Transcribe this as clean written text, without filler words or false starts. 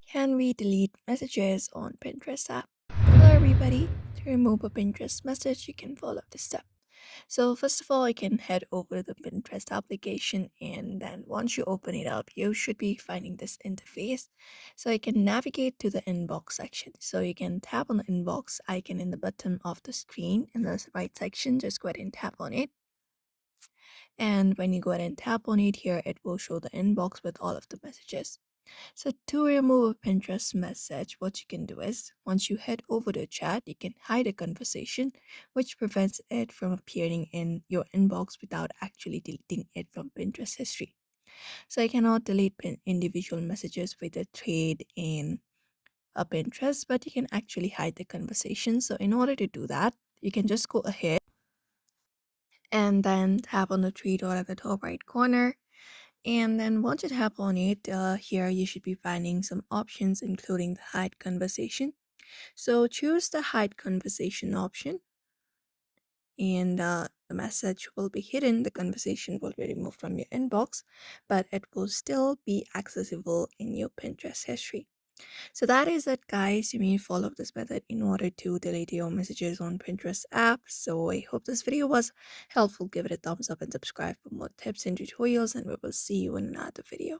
Can we delete messages on Pinterest app? Hello everybody. To remove a Pinterest message, you can follow this step. So first of all, you can head over the Pinterest application, and then once you open it up, you should be finding this interface. So you can navigate to the inbox section. So you can tap on the inbox icon in the bottom of the screen in the right section. Just go ahead and tap on it. And when you go ahead and tap on it here, it will show the inbox with all of the messages. So to remove a Pinterest message, what you can do is once you head over to chat, you can hide a conversation, which prevents it from appearing in your inbox without actually deleting it from Pinterest history. So I cannot delete individual messages with a thread in a Pinterest, but you can actually hide the conversation. So in order to do that, you can just go ahead and then tap on the three dot at the top right corner. And then once you tap on it, here you should be finding some options, including the hide conversation. So choose the hide conversation option, and the message will be hidden. The conversation will be removed from your inbox, but it will still be accessible in your Pinterest history. So that is it, guys. You may follow this method in order to delete your messages on Pinterest app. So I hope this video was helpful. Give it a thumbs up and subscribe for more tips and tutorials, and we will see you in another video.